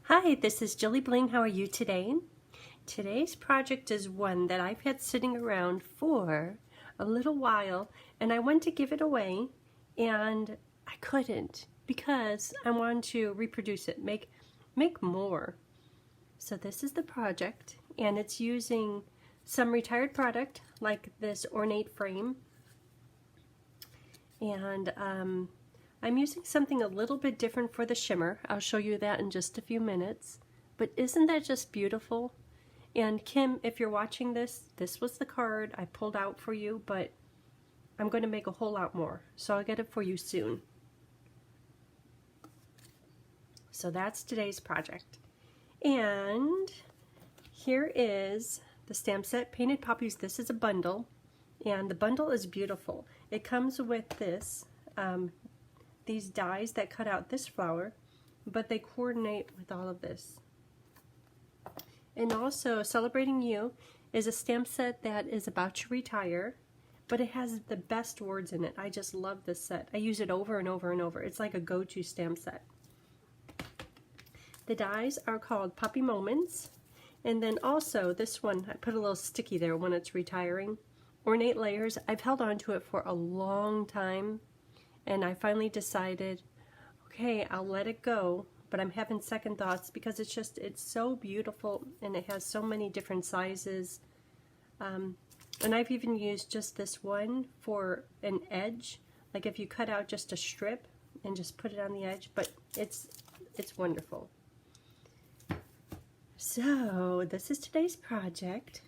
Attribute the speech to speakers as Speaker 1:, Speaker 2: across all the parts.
Speaker 1: Hi, this is JilliBling. How are you today? Today's project is one that I've had sitting around for a little while, and I went to give it away and I couldn't because I wanted to reproduce it, make more. So this is the project, and it's using some retired product like this ornate frame, and I'm using something a little bit different for the shimmer. I'll show you that in just a few minutes. But isn't that just beautiful? And Kim, if you're watching this, this was the card I pulled out for you, but I'm going to make a whole lot more. So I'll get it for you soon. So that's today's project. And here is the stamp set, Painted Poppies. This is a bundle, and the bundle is beautiful. It comes with this, these dies that cut out this flower, but they coordinate with all of this. And also, Celebrating You is a stamp set that is about to retire, but it has the best words in it. I just love this set. I use it over and over and over. It's like a go-to stamp set. The dies are called Poppy Moments. And then also this one, I put a little sticky there when it's retiring. Ornate Layers. I've held on to it for a long time, and I finally decided, okay, I'll let it go, but I'm having second thoughts because it's so beautiful, and it has so many different sizes. And I've even used just this one for an edge, like if you cut out just a strip and just put it on the edge, but it's wonderful. So this is today's project.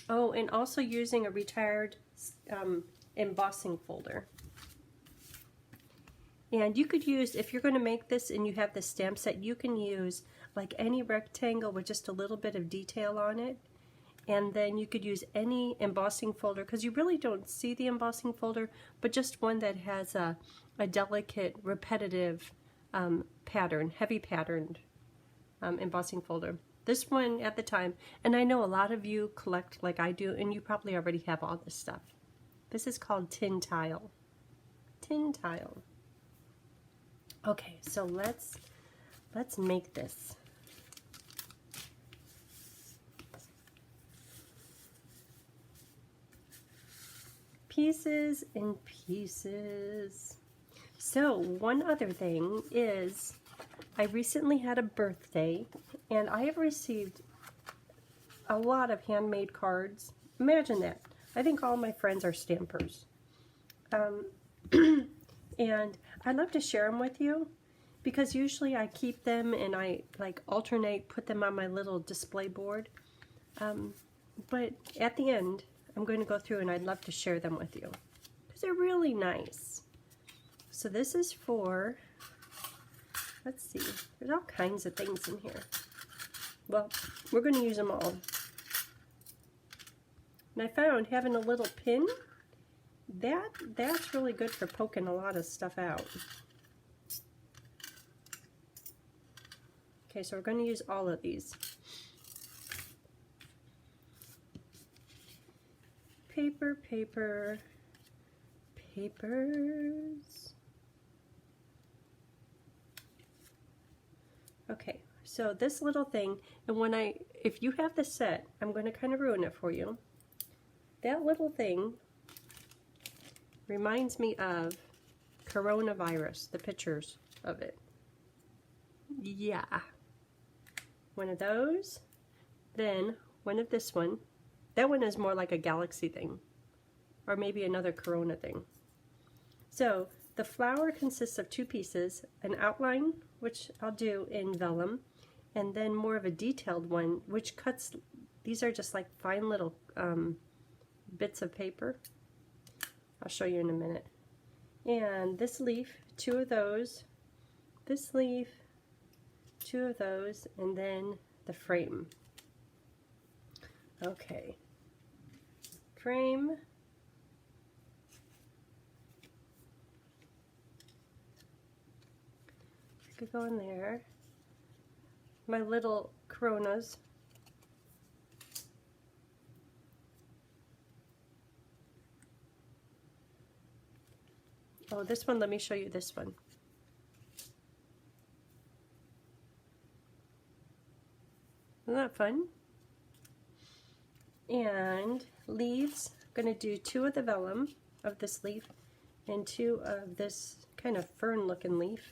Speaker 1: Oh, and also using a retired embossing folder. And you could use, if you're going to make this and you have the stamp set, you can use like any rectangle with just a little bit of detail on it. And then you could use any embossing folder, because you really don't see the embossing folder, but just one that has a delicate, repetitive pattern, heavy patterned embossing folder. This one at the time, and I know a lot of you collect like I do, and you probably already have all this stuff. This is called tin tile. Tin tile. Okay, so let's make this. Pieces and pieces. So one other thing is, I recently had a birthday, and I have received a lot of handmade cards. Imagine that. I think all my friends are stampers. And I love to share them with you, because usually I keep them and I like alternate, put them on my little display board. But at the end, I'm going to go through and I'd love to share them with you, because they're really nice. So this is for, let's see, there's all kinds of things in here. Well, we're going to use them all. And I found having a little pin, that's really good for poking a lot of stuff out. Okay, so we're going to use all of these. Paper, paper, papers. Okay, so this little thing, and if you have the set, I'm going to kind of ruin it for you. That little thing reminds me of coronavirus, the pictures of it. Yeah. One of those, then one of this one. That one is more like a galaxy thing, or maybe another corona thing. So the flower consists of two pieces, an outline, which I'll do in vellum, and then more of a detailed one, which cuts, these are just like fine little bits of paper. I'll show you in a minute. And this leaf, two of those, this leaf, two of those, and then the frame. Okay. Frame. Could go in there. My little coronas. Oh, this one, let me show you this one. Isn't that fun? And leaves, I'm going to do 2 of the vellum of this leaf and 2 of this kind of fern looking leaf.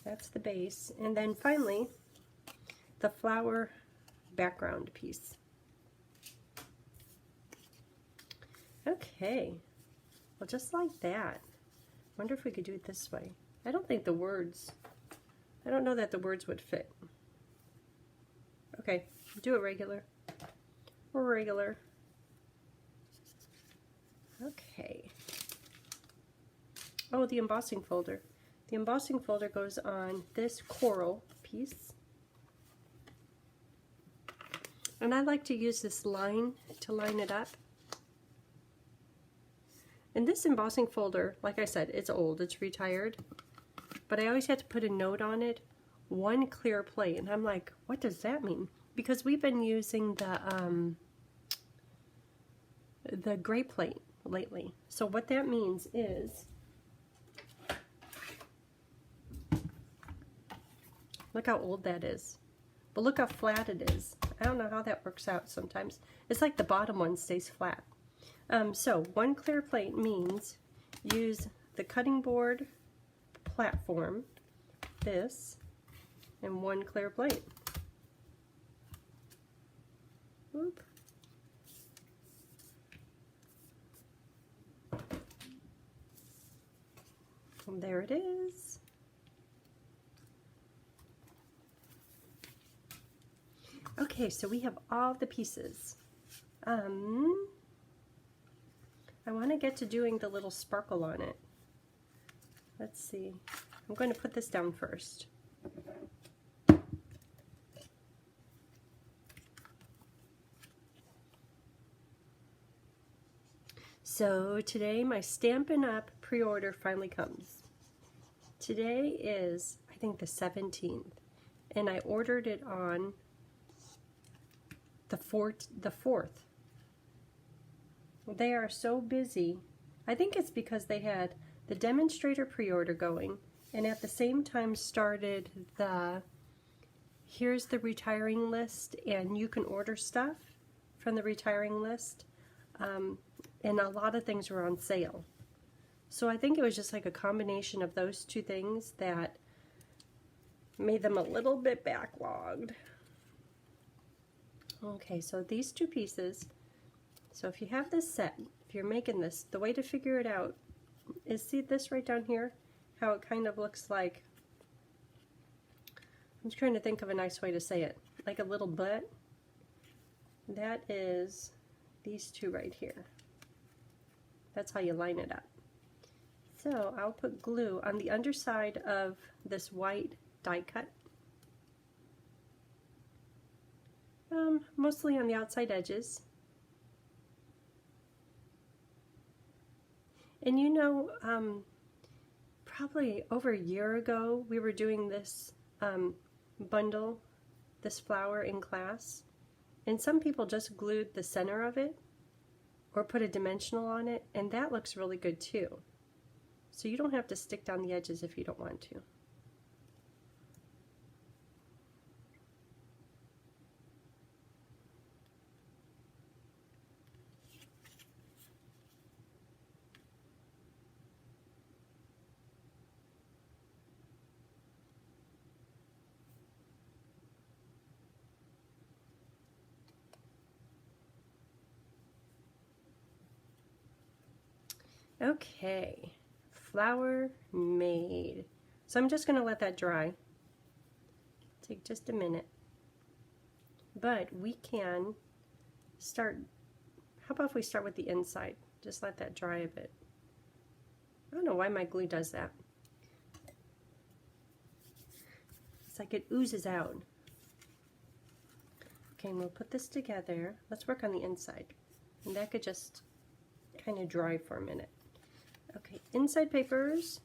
Speaker 1: That's the base. And then finally, the flower background piece. Okay, well, just like that. Wonder if we could do it this way. I don't think the words, I don't know that the words would fit. Okay, do it regular. Regular. Okay. Oh, the embossing folder. The embossing folder goes on this coral piece. And I like to use this line to line it up. And this embossing folder, like I said, it's old, it's retired. But I always had to put a note on it, 1 clear plate. And I'm like, what does that mean? Because we've been using the gray plate lately. So what that means is, look how old that is. But look how flat it is. I don't know how that works out sometimes. It's like the bottom one stays flat. So 1 clear plate means use the cutting board platform, this, and 1 clear plate. Oop. And there it is. Okay, so we have all the pieces. I want to get to doing the little sparkle on it. Let's see. I'm going to put this down first. So today my Stampin' Up! Pre-order finally comes. Today is, I think, the 17th, and I ordered it on the 4th. They are so busy. I think it's because they had the demonstrator pre-order going, and at the same time started the here's the retiring list, and you can order stuff from the retiring list, and a lot of things were on sale. So I think it was just like a combination of those 2 things that made them a little bit backlogged. Okay, so these 2 pieces, so if you have this set, if you're making this, the way to figure it out is, see this right down here, how it kind of looks like, I'm just trying to think of a nice way to say it, like a little butt. That is these 2 right here. That's how you line it up. So I'll put glue on the underside of this white die cut. Mostly on the outside edges. And you know, probably over a year ago, we were doing this bundle, this flower in class, and some people just glued the center of it or put a dimensional on it, and that looks really good too. So you don't have to stick down the edges if you don't want to. Okay, flower made. So I'm just going to let that dry. Take just a minute. But we can start, how about if we start with the inside? Just let that dry a bit. I don't know why my glue does that. It's like it oozes out. Okay, and we'll put this together. Let's work on the inside. And that could just kind of dry for a minute. Okay, inside papers.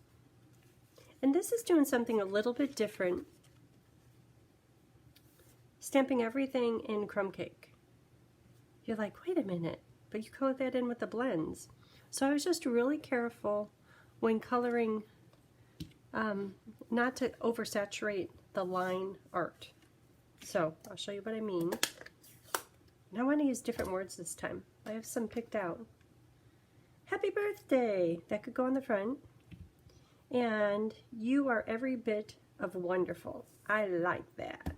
Speaker 1: And this is doing something a little bit different. Stamping everything in crumb cake. You're like, wait a minute, but you color that in with the blends. So I was just really careful when coloring not to oversaturate the line art. So I'll show you what I mean. And I want to use different words this time. I have some picked out. Happy birthday! That could go on the front. And you are every bit of wonderful. I like that.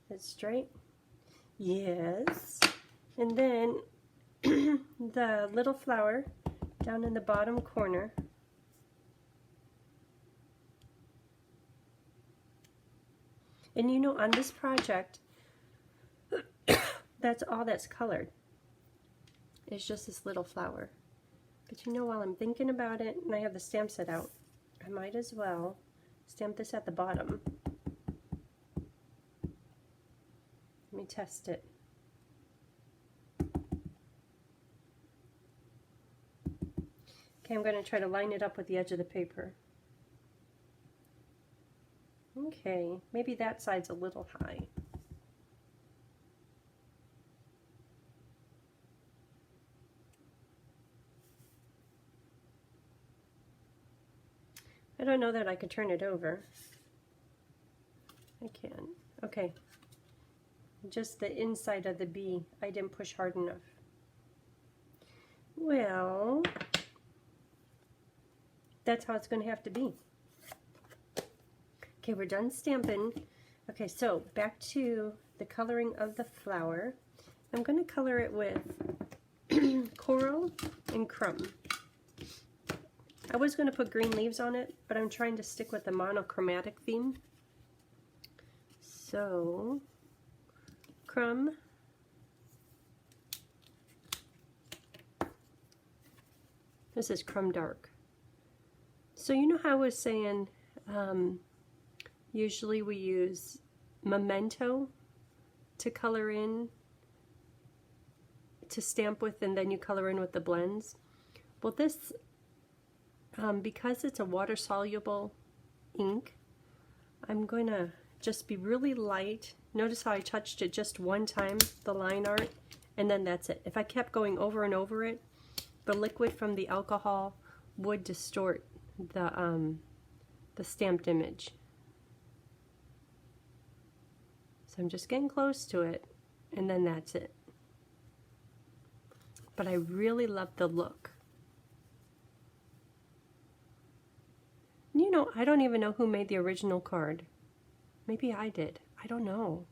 Speaker 1: That's straight. Yes. And then the little flower down in the bottom corner. And you know, on this project, that's all that's colored. It's just this little flower. But you know, while I'm thinking about it, and I have the stamp set out, I might as well stamp this at the bottom. Let me test it. Okay, I'm going to try to line it up with the edge of the paper. Okay, maybe that side's a little high. I don't know that I could turn it over. I can. Okay. Just the inside of the bee, I didn't push hard enough. Well, that's how it's going to have to be. Okay, we're done stamping. Okay, so back to the coloring of the flower. I'm going to color it with coral and crumb. I was going to put green leaves on it, but I'm trying to stick with the monochromatic theme. So, crumb. This is crumb dark. So you know how I was saying, usually we use memento to color in, to stamp with, and then you color in with the blends. Well, this, because it's a water-soluble ink, I'm going to just be really light. Notice how I touched it just one time, the line art, and then that's it. If I kept going over and over it, the liquid from the alcohol would distort the stamped image. So I'm just getting close to it, and then that's it. But I really love the look. You know, I don't even know who made the original card. Maybe I did. I don't know.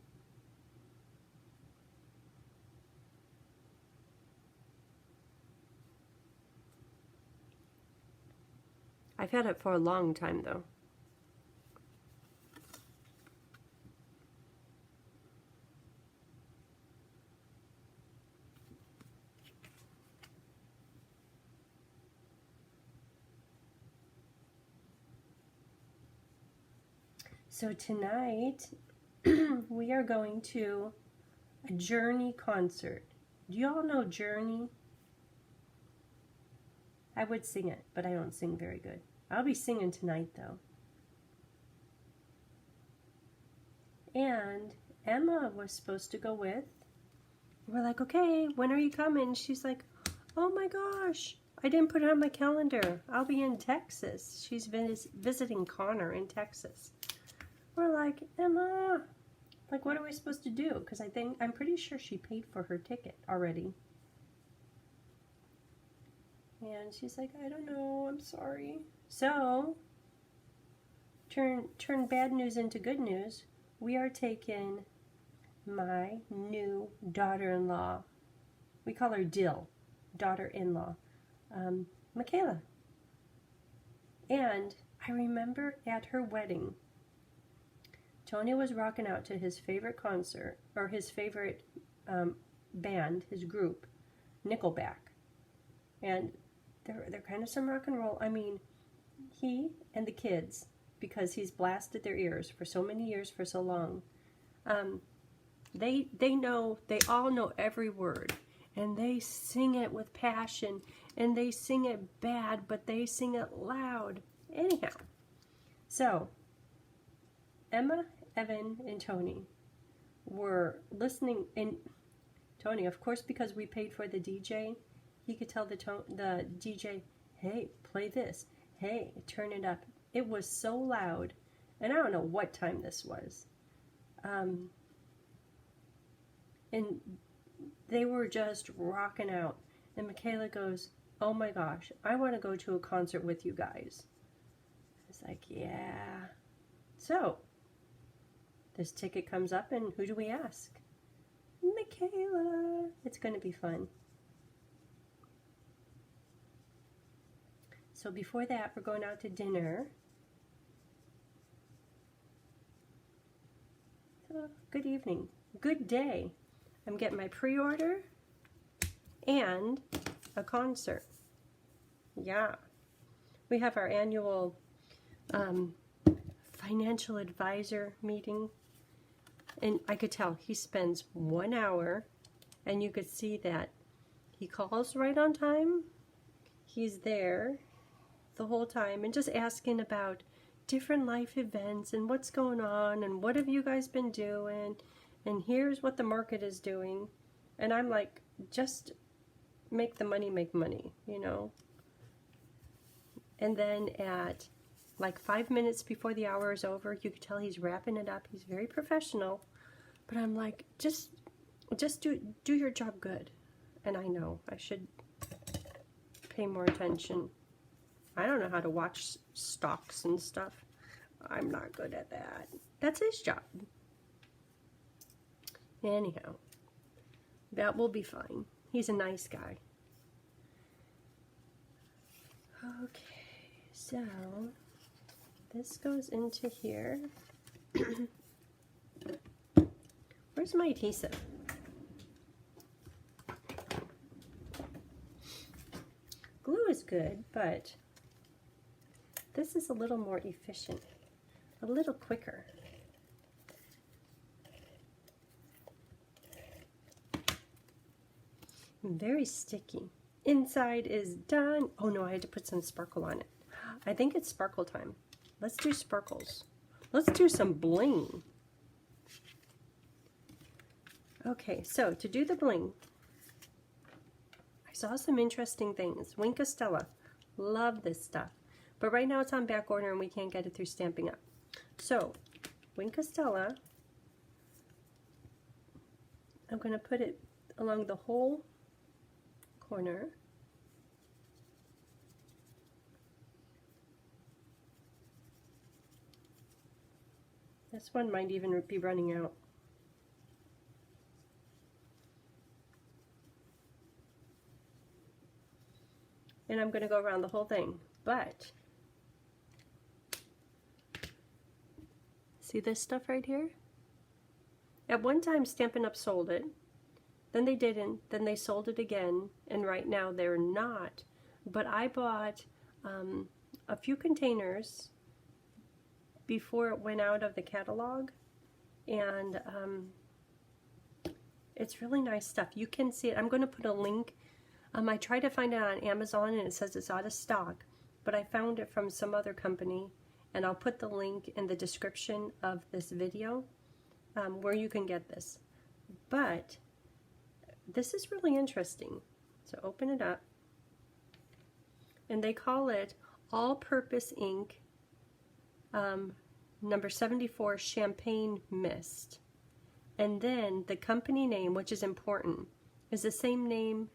Speaker 1: I've had it for a long time, though. So tonight, we are going to a Journey concert. Do you all know Journey? I would sing it, but I don't sing very good. I'll be singing tonight, though. And Emma was supposed to go with. We're like, okay, when are you coming? She's like, oh my gosh, I didn't put it on my calendar. I'll be in Texas. She's visiting Connor in Texas. We're like, Emma, like, what are we supposed to do? Because I'm pretty sure she paid for her ticket already. And she's like, I don't know, I'm sorry. So, turn bad news into good news. We are taking my new daughter-in-law. We call her Dill, daughter-in-law, Michaela. And I remember at her wedding, Tony was rocking out to his favorite concert, or his favorite band, his group, Nickelback. And they're kind of some rock and roll. I mean, he and the kids, because he's blasted their ears for so many years, for so long, they all know every word, and they sing it with passion, and they sing it bad, but they sing it loud. Anyhow, so Emma, Evan, and Tony were listening. And Tony, of course, because we paid for the DJ, he could tell the DJ, hey, play this. Hey, turn it up. It was so loud. And I don't know what time this was. And they were just rocking out. And Michaela goes, oh my gosh, I want to go to a concert with you guys. It's like, yeah. So, this ticket comes up, and who do we ask? Michaela. It's going to be fun. So before that, we're going out to dinner. So, good evening. Good day. I'm getting my pre-order and a concert. Yeah. We have our annual financial advisor meeting. And I could tell he spends 1 hour, and you could see that he calls right on time. He's there the whole time and just asking about different life events and what's going on and what have you guys been doing, and here's what the market is doing. And I'm like, just make the money make money, you know. And then at like 5 minutes before the hour is over, you could tell he's wrapping it up. He's very professional, but I'm like, just do your job good. And I know I should pay more attention. I don't know how to watch stocks and stuff. I'm not good at that. That's his job. Anyhow, that will be fine. He's a nice guy. Okay, so this goes into here. Where's my adhesive? Glue is good, but this is a little more efficient, a little quicker. Very sticky. Inside is done. Oh no, I had to put some sparkle on it. I think it's sparkle time. Let's do sparkles. Let's do some bling. Okay, so to do the bling, I saw some interesting things. Winka Stella, love this stuff. But right now it's on back order and we can't get it through Stampin' Up. So, Winka Stella, I'm going to put it along the whole corner. This one might even be running out. And I'm going to go around the whole thing, but see this stuff right here? At one time Stampin' Up! Sold it, then they didn't, then they sold it again, and right now they're not. But I bought a few containers before it went out of the catalog, and it's really nice stuff. You can see it. I'm going to put a link. I tried to find it on Amazon and it says it's out of stock, but I found it from some other company, and I'll put the link in the description of this video where you can get this. But this is really interesting. So open it up, and they call it All-Purpose Ink number 74 Champagne Mist. And then the company name, which is important, is the same name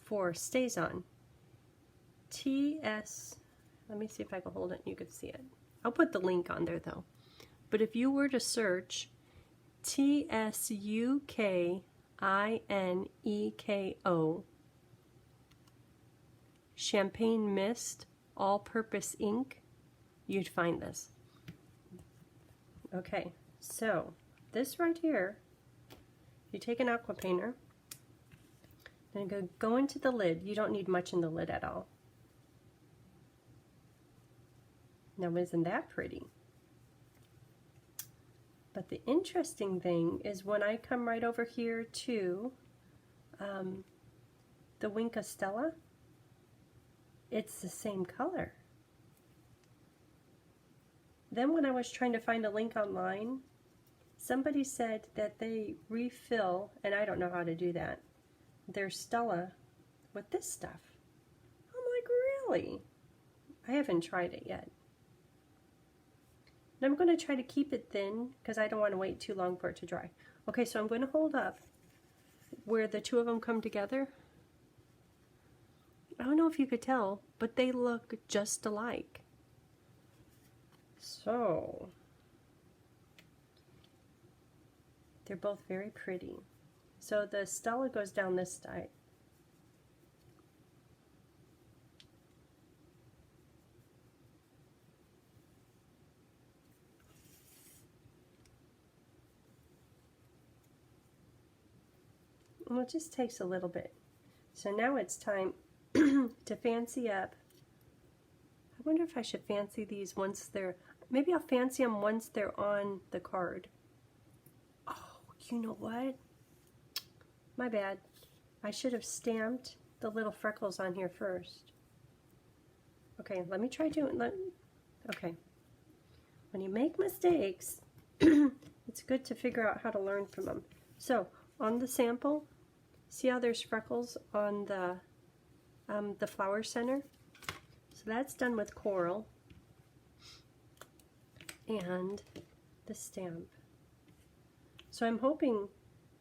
Speaker 1: for StazOn. TS, let me see if I can hold it and you can see it. I'll put the link on there though. But if you were to search TSUKINEKO Champagne Mist All-Purpose Ink, you'd find this. Okay, so this right here, you take an aqua painter and go into the lid. You don't need much in the lid at all. Now, isn't that pretty? But the interesting thing is when I come right over here to the Winka Stella, it's the same color. Then when I was trying to find a link online, somebody said that they refill, and I don't know how to do that, their Stella with this stuff. I'm like, really? I haven't tried it yet. And I'm going to try to keep it thin because I don't want to wait too long for it to dry. Okay, so I'm going to hold up where the two of them come together. I don't know if you could tell, but they look just alike. So, they're both very pretty. So the Stella goes down this side. Well, it just takes a little bit. So now it's time to fancy up. I wonder if I should fancy these once they're, maybe I'll fancy them once they're on the card. Oh, you know what? My bad. I should have stamped the little freckles on here first. Okay, let me try doing that. Okay. When you make mistakes, it's good to figure out how to learn from them. So, on the sample, see how there's freckles on the flower center? So that's done with coral and the stamp. So I'm hoping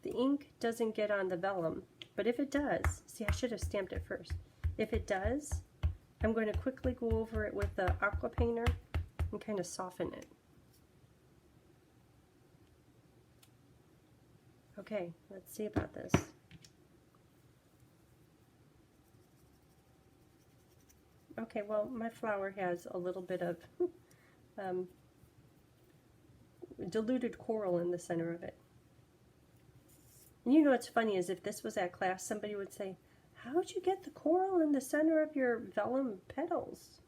Speaker 1: the ink doesn't get on the vellum, but if it does, see, I should have stamped it first. If it does, I'm going to quickly go over it with the aqua painter and kind of soften it. Okay, let's see about this. Okay, well, my flower has a little bit of diluted coral in the center of it. And you know what's funny is if this was at class, somebody would say, how'd you get the coral in the center of your vellum petals?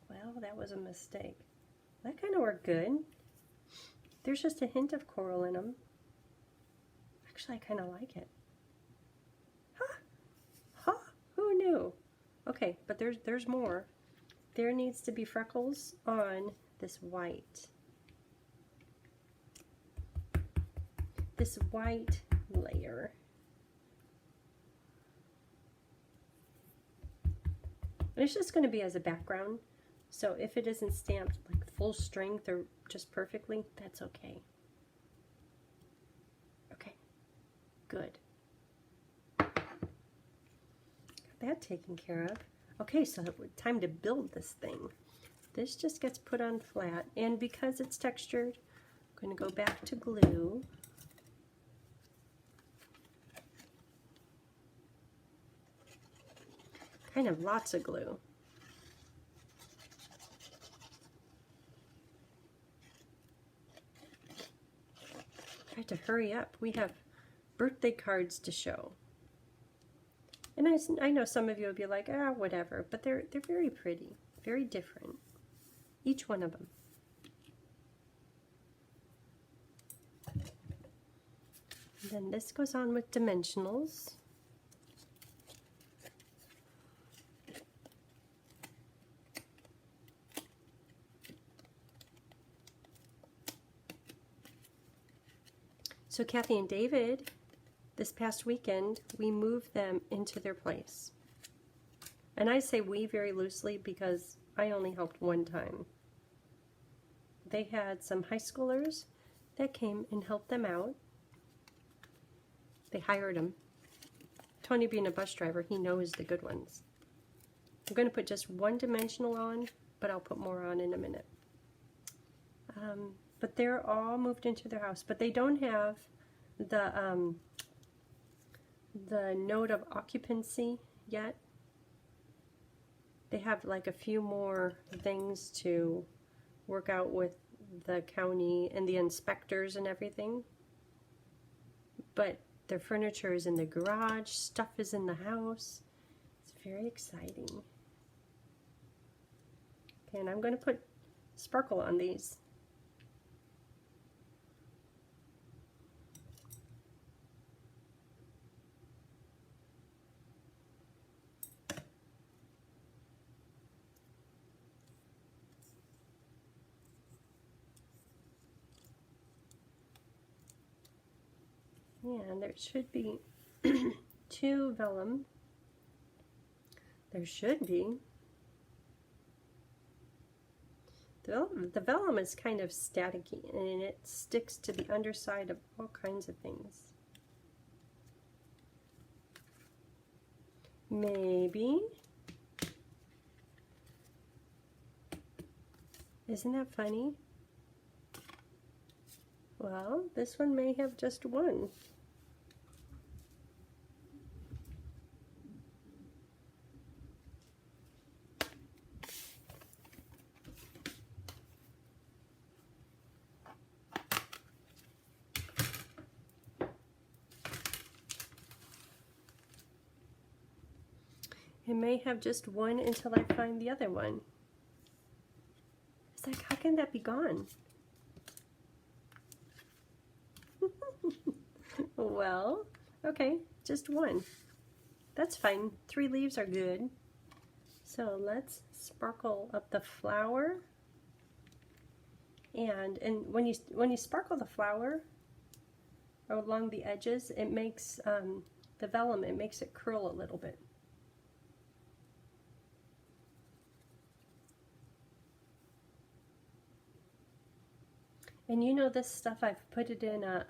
Speaker 1: Well, that was a mistake. That kind of worked good. There's just a hint of coral in them. Actually, I kind of like it. Huh? Huh? Who knew? Okay, but there's more. There needs to be freckles on this white. This white layer. And it's just going to be as a background. So if it isn't stamped like full strength or just perfectly, that's okay. Okay, good. That taken care of. Okay, so time to build this thing. This just gets put on flat, and because it's textured, I'm going to go back to glue. Kind of lots of glue. I have to hurry up. We have birthday cards to show. And I know some of you will be like, ah, whatever, but they're very pretty, very different, each one of them. And then this goes on with dimensionals. So Kathy and David, this past weekend, we moved them into their place. And I say we very loosely because I only helped one time. They had some high schoolers that came and helped them out. They hired them. Tony being a bus driver, he knows the good ones. I'm going to put just one dimensional on, but I'll put more on in a minute. But they're all moved into their house, but they don't have the note of occupancy yet. They have like a few more things to work out with the county and the inspectors and everything. But their furniture is in the garage, stuff is in the house. It's very exciting. Okay, and I'm going to put sparkle on these. And there should be 2 vellum. There should be. The vellum is kind of staticky and it sticks to the underside of all kinds of things. Maybe. Isn't that funny? Well, this one may have just 1. It may have just 1 until I find the other one. It's like, how can that be gone? Well, okay, just 1. That's fine. 3 leaves are good. So let's sparkle up the flower. And when you sparkle the flower along the edges, it makes the vellum, it makes it curl a little bit. And you know this stuff, I've put it in a,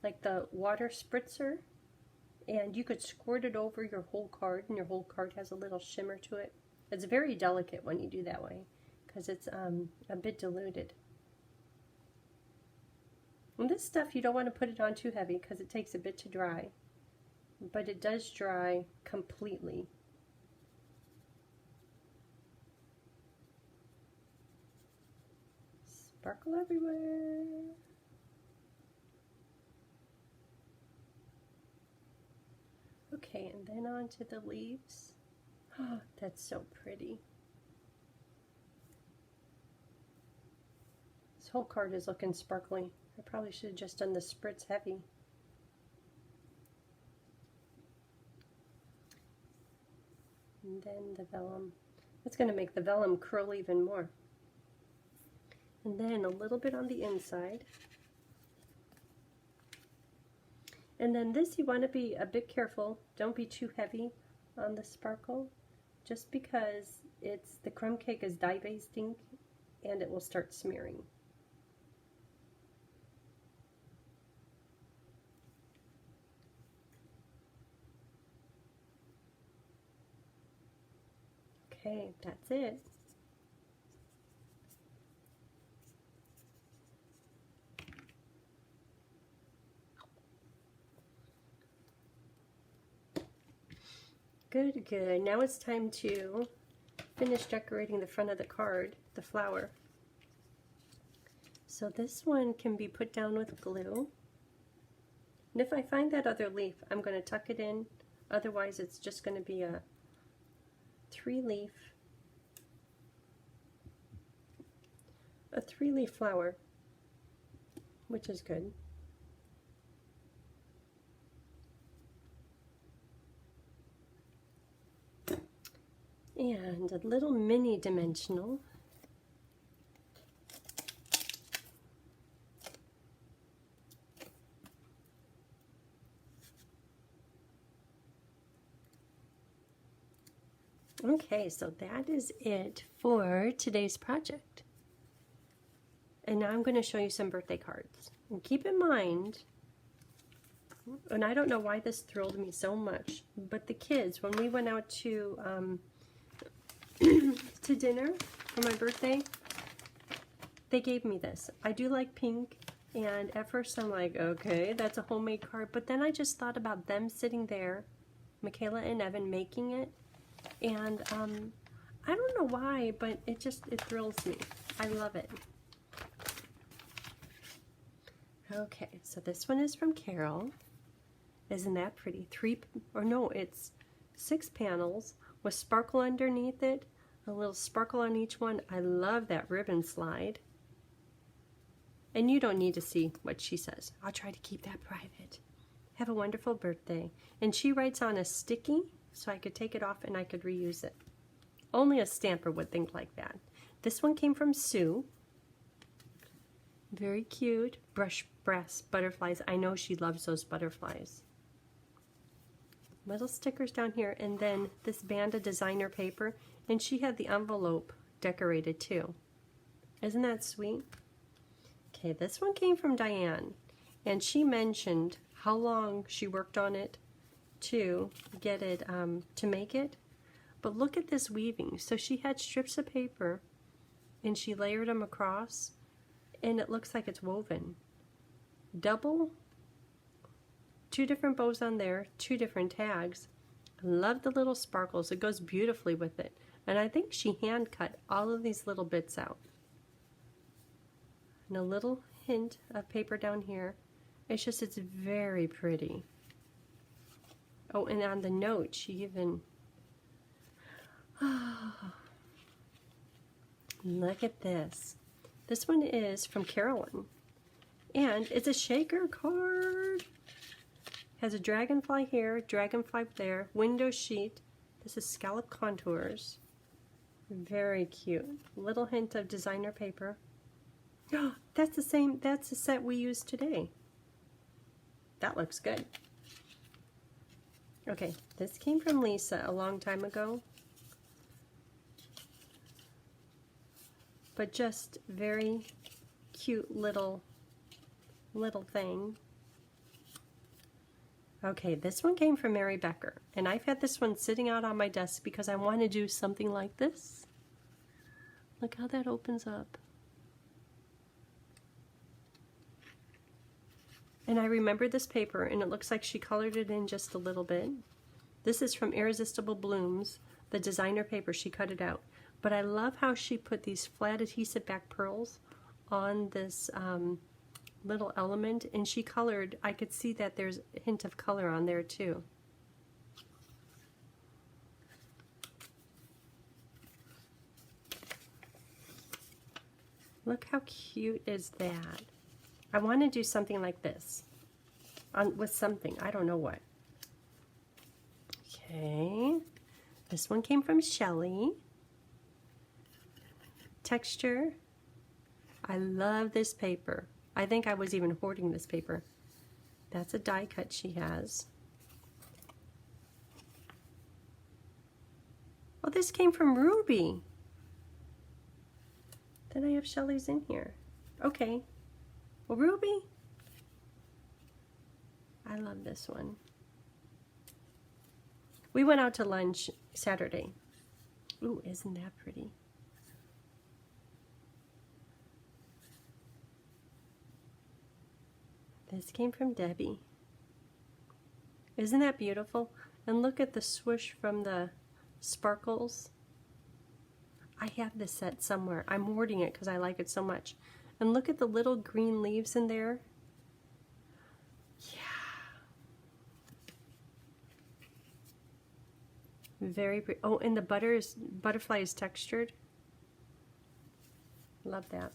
Speaker 1: like the water spritzer, and you could squirt it over your whole card, and your whole card has a little shimmer to it. It's very delicate when you do that way, because it's a bit diluted. And this stuff, you don't want to put it on too heavy, because it takes a bit to dry, but it does dry completely. Sparkle everywhere. Okay, and then onto the leaves. Oh, that's so pretty. This whole card is looking sparkly. I probably should have just done the spritz heavy. And then the vellum. That's going to make the vellum curl even more. And then a little bit on the inside. And then this, you want to be a bit careful. Don't be too heavy on the sparkle, just because the crumb cake is dye-based ink and it will start smearing. Okay, that's it. Good, good. Now it's time to finish decorating the front of the card, the flower. So this one can be put down with glue. And if I find that other leaf, I'm going to tuck it in. Otherwise, it's just going to be a 3-leaf flower, which is good. And a little mini dimensional. Okay, so that is it for today's project. And now I'm going to show you some birthday cards. And keep in mind, and I don't know why this thrilled me so much, but the kids, when we went out to to dinner for my birthday, they gave me this. I do like pink, and at first I'm like, okay, that's a homemade card, but then I just thought about them sitting there, Michaela and Evan, making it, and I don't know why, but it thrills me. I love it. Okay, so this one is from Carol. Isn't that pretty? It's 6 panels with sparkle underneath it, a little sparkle on each one. I love that ribbon slide. And you don't need to see what she says. I'll try to keep that private. Have a wonderful birthday. And she writes on a sticky, so I could take it off and I could reuse it. Only a stamper would think like that. This one came from Sue. Very cute. Brush brass butterflies. I know she loves those butterflies. Little stickers down here, and then this band of designer paper, and she had the envelope decorated too. Isn't that sweet? Okay, this one came from Diane, and she mentioned how long she worked on it to get it, to make it. But look at this weaving. So she had strips of paper, and she layered them across, and it looks like it's woven. Double, 2 different bows on there, 2 different tags. I love the little sparkles. It goes beautifully with it. And I think she hand cut all of these little bits out. And a little hint of paper down here. It's just, it's very pretty. Oh, and on the note, she even, look at this. This one is from Carolyn. And it's a shaker card. Has a dragonfly here, dragonfly there, window sheet. This is scallop contours. Very cute. Little hint of designer paper. Oh, that's the same, that's the set we used today. That looks good. Okay, this came from Lisa a long time ago. But just very cute little thing. Okay, this one came from Mary Becker, and I've had this one sitting out on my desk because I want to do something like this. Look how that opens up. And I remember this paper, and it looks like she colored it in just a little bit. This is from Irresistible Blooms, the designer paper. She cut it out. But I love how she put these flat adhesive back pearls on this little element, and she colored, I could see that there's a hint of color on there too. Look how cute is that. I want to do something like this with something, I don't know what. Okay, this one came from Shelly. Texture, I love this paper. I think I was even hoarding this paper. That's a die cut she has. Oh, this came from Ruby. Then I have Shelly's in here. Okay. Well, Ruby, I love this one. We went out to lunch Saturday. Ooh, isn't that pretty? This came from Debbie. Isn't that beautiful? And look at the swoosh from the sparkles. I have this set somewhere. I'm hoarding it because I like it so much. And look at the little green leaves in there. Yeah. Very pretty. Oh, and the butterfly is textured. Love that.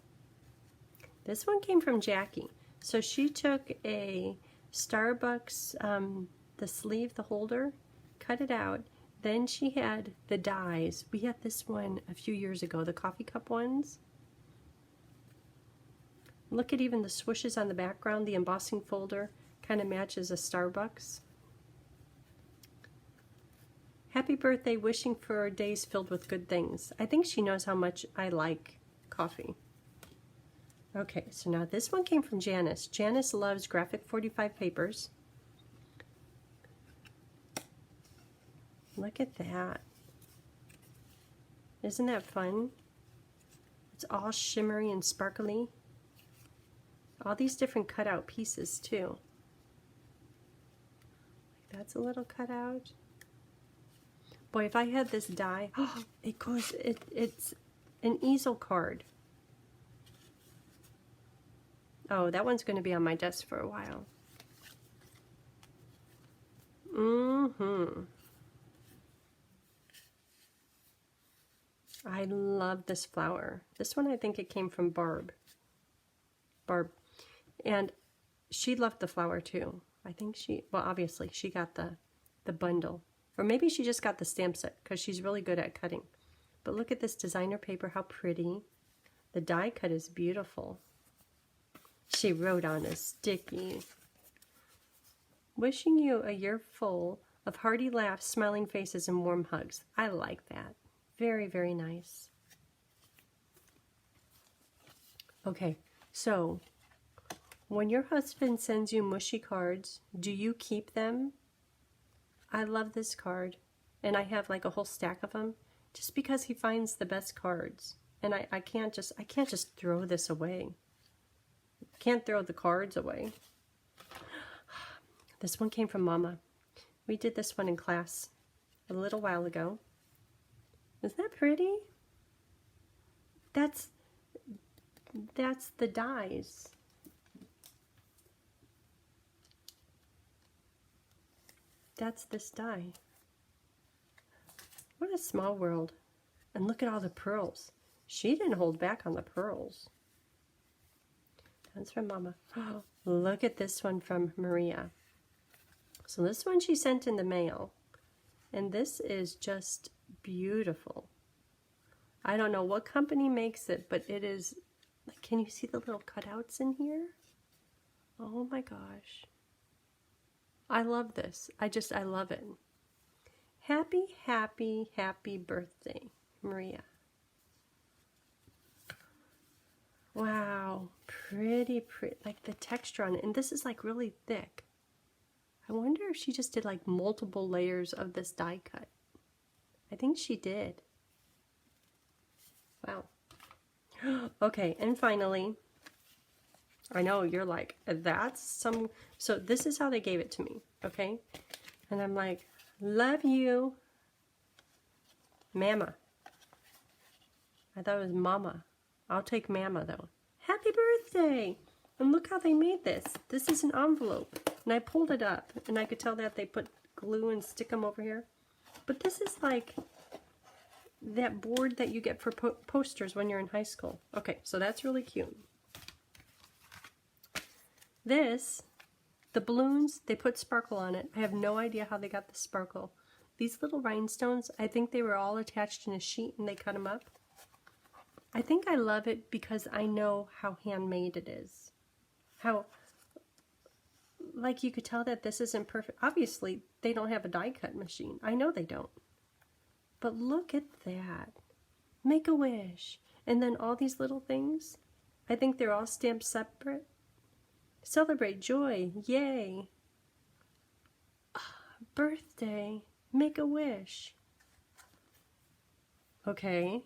Speaker 1: This one came from Jackie. So she took a Starbucks, the sleeve, the holder, cut it out. Then she had the dies. We had this one a few years ago, the coffee cup ones. Look at even the swooshes on the background. The embossing folder kind of matches a Starbucks. Happy birthday, wishing for days filled with good things. I think she knows how much I like coffee. Okay, so now this one came from Janice. Janice loves graphic 45 papers. Look at that. Isn't that fun? It's all shimmery and sparkly. All these different cutout pieces too. That's a little cutout. Boy, if I had this die, oh, it's an easel card. Oh, that one's going to be on my desk for a while. I love this flower. This one, I think it came from Barb. And she loved the flower too. I think she, well, obviously she got the bundle. Or maybe she just got the stamp set because she's really good at cutting. But look at this designer paper, how pretty. The die cut is beautiful. She wrote on a sticky. Wishing you a year full of hearty laughs, smiling faces, and warm hugs. I like that. Very, very nice. Okay, so when your husband sends you mushy cards, do you keep them? I love this card, and I have like a whole stack of them, just because he finds the best cards, and I can't just throw this away. Can't throw the cards away. This one came from Mama. We did this one in class a little while ago. Isn't that pretty? That's the dies. That's this die. What a small world. And look at all the pearls. She didn't hold back on the pearls. That's from Mama. Oh, look at this one from Maria. So this one she sent in the mail. And this is just beautiful. I don't know what company makes it, but it is, like, can you see the little cutouts in here? Oh my gosh. I love this. I love it. Happy, happy, happy birthday, Maria. Wow, pretty, like the texture on it. And this is like really thick. I wonder if she just did like multiple layers of this die cut. I think she did. Wow. Okay, and finally, I know you're like, that's some, so this is how they gave it to me, okay? And I'm like, love you, Mama. I thought it was Mama. I'll take Mama though. Happy birthday! And look how they made this. This is an envelope. And I pulled it up, and I could tell that they put glue and stick them over here. But this is like that board that you get for posters when you're in high school. Okay, so that's really cute. This, the balloons, they put sparkle on it. I have no idea how they got the sparkle. These little rhinestones, I think they were all attached in a sheet and they cut them up. I think I love it because I know how handmade it is. How, like, you could tell that this isn't perfect. Obviously, they don't have a die cut machine. I know they don't. But look at that. Make a wish. And then all these little things, I think they're all stamped separate. Celebrate joy. Yay. Birthday. Make a wish. Okay.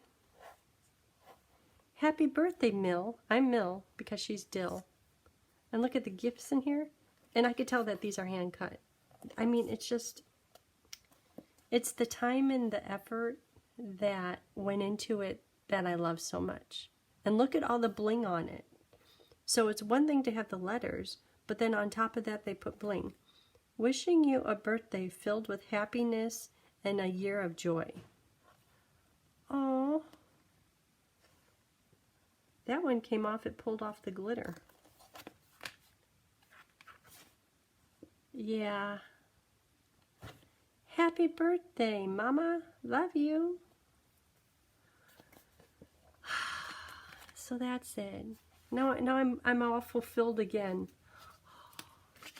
Speaker 1: Happy birthday, Mill. I'm Mill because she's Dill. And look at the gifts in here. And I could tell that these are hand cut. I mean, it's just, it's the time and the effort that went into it that I love so much. And look at all the bling on it. So it's one thing to have the letters, but then on top of that they put bling. Wishing you a birthday filled with happiness and a year of joy. Oh, that one came off, it pulled off the glitter. Yeah. Happy birthday, Mama. Love you. So that's it. Now I'm all fulfilled again.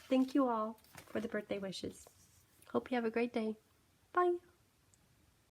Speaker 1: Thank you all for the birthday wishes. Hope you have a great day. Bye.